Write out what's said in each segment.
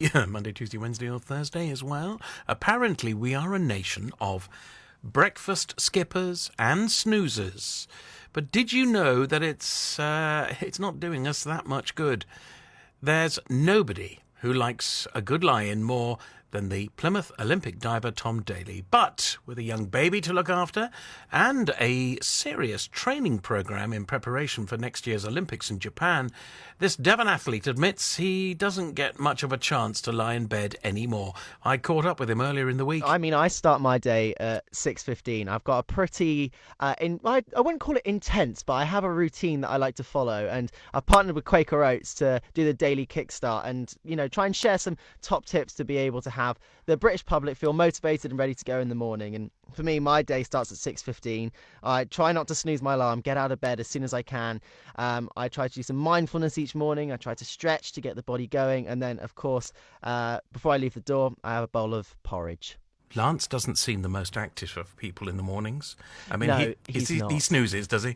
Yeah, Monday, Tuesday, Wednesday or Thursday as well. Apparently we are a nation of breakfast skippers and snoozers. But did you know that it's not doing us that much good? There's nobody who likes a good lie-in more than the Plymouth Olympic diver Tom Daley. But with a young baby to look after and a serious training programme in preparation for next year's Olympics in Japan, this Devon athlete admits he doesn't get much of a chance to lie in bed anymore. I caught up with him earlier in the week. I mean, I start my day at 6:15. I've got a pretty, I wouldn't call it intense, but I have a routine that I like to follow. And I've partnered with Quaker Oats to do the daily kickstart and, try and share some top tips to be able to have the British public feel motivated and ready to go in the morning. And for me, my day starts at 6:15. I try not to snooze my alarm, get out of bed as soon as I can. I try to do some mindfulness each morning. I try to stretch to get the body going. And then, of course, before I leave the door, I have a bowl of porridge. Lance doesn't seem the most active of people in the mornings. I mean, No, he not. snoozes, does he?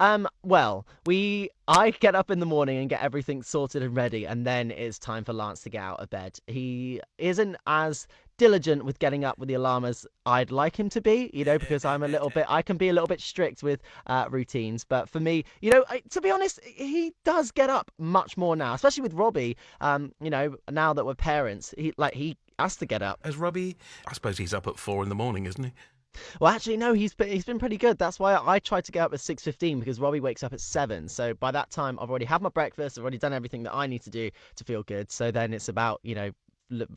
I get up in the morning and get everything sorted and ready, and then it's time for Lance to get out of bed. He isn't as diligent with getting up with the alarm as I'd like him to be, because I can be a little bit strict with routines. But for me, to be honest, he does get up much more now, especially with Robbie. Now that we're parents, he has to get up. As Robbie, I suppose he's up at 4 in the morning, isn't he? Well, actually, no, he's been pretty good. That's why I try to get up at 6:15 because Robbie wakes up at 7. So by that time, I've already had my breakfast. I've already done everything that I need to do to feel good. So then it's about,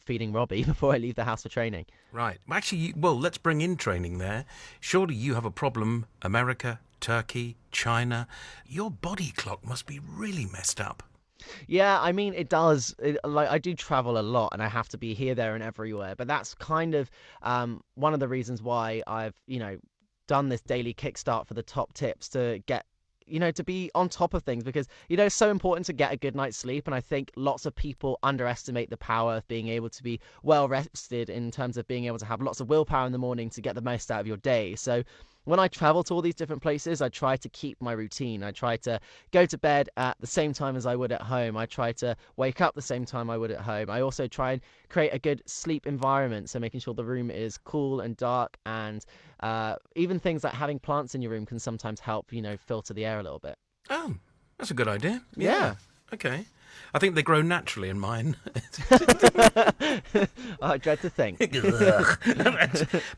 feeding Robbie before I leave the house for training. Right. Actually, let's bring in training there. Surely you have a problem. America, Turkey, China. Your body clock must be really messed up. Yeah, I mean, it does. I do travel a lot and I have to be here, there and everywhere. But that's kind of one of the reasons why I've, done this daily kickstart for the top tips to get, to be on top of things because, it's so important to get a good night's sleep. And I think lots of people underestimate the power of being able to be well rested in terms of being able to have lots of willpower in the morning to get the most out of your day. So when I travel to all these different places, I try to keep my routine. I try to go to bed at the same time as I would at home. I try to wake up the same time I would at home. I also try and create a good sleep environment, so making sure the room is cool and dark, and even things like having plants in your room can sometimes help, filter the air a little bit. Oh, that's a good idea. Yeah. Okay. I think they grow naturally in mine. I dread to think.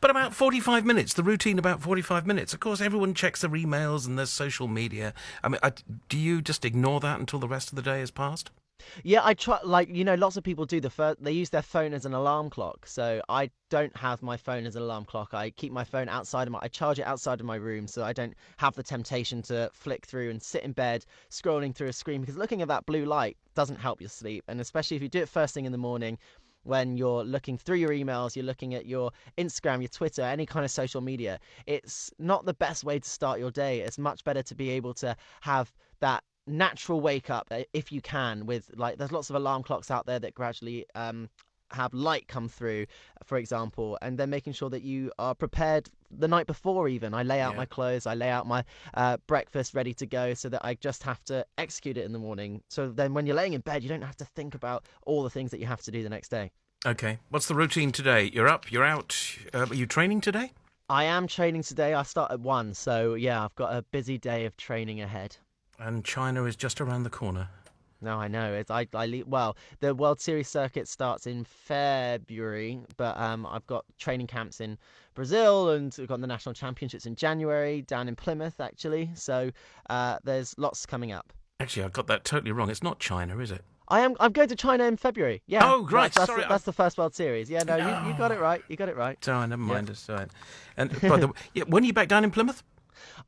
But about 45 minutes, the routine about 45 minutes. Of course, everyone checks their emails and their social media. I mean, do you just ignore that until the rest of the day has passed? Yeah, I try. Lots of people do they use their phone as an alarm clock. So I don't have my phone as an alarm clock. I keep my phone I charge it outside of my room, so I don't have the temptation to flick through and sit in bed scrolling through a screen, because looking at that blue light doesn't help your sleep. And especially if you do it first thing in the morning, when you're looking through your emails, you're looking at your Instagram, your Twitter, any kind of social media, it's not the best way to start your day. It's much better to be able to have that natural wake up if you can, with there's lots of alarm clocks out there that gradually have light come through, for example, and then making sure that you are prepared the night before. Even I lay out my clothes, I lay out my breakfast ready to go, so that I just have to execute it in the morning. So then when you're laying in bed, you don't have to think about all the things that you have to do the next day. Okay, what's the routine today? You're up, you're out. Are you training today? I am training today. I start at 1, so yeah, I've got a busy day of training ahead. And China is just around the corner. No, I know. The World Series circuit starts in February, but I've got training camps in Brazil, and we've got the national championships in January down in Plymouth, actually. So there's lots coming up. Actually, I got that totally wrong. It's not China, is it? I'm going to China in February. Yeah. Oh, right. Sorry. That's the first World Series. Yeah, no, you got it right. You got it right. Sorry, never mind. Yeah. It's all right. And by the way, when are you back down in Plymouth?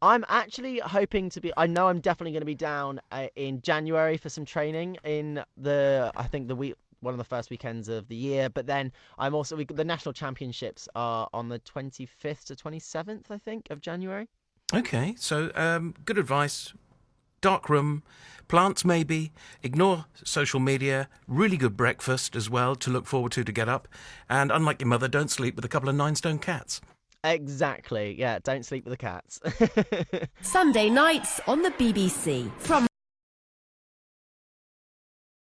I'm actually hoping to be. I know I'm definitely going to be down in January for some training in the week, one of the first weekends of the year. But then the national championships are on the 25th to 27th, I think, of January. Okay, so good advice. Dark room, plants maybe, ignore social media, really good breakfast as well to look forward to get up, and unlike your mother, don't sleep with a couple of 9-stone cats. Exactly, yeah, don't sleep with the cats. Sunday nights on the BBC from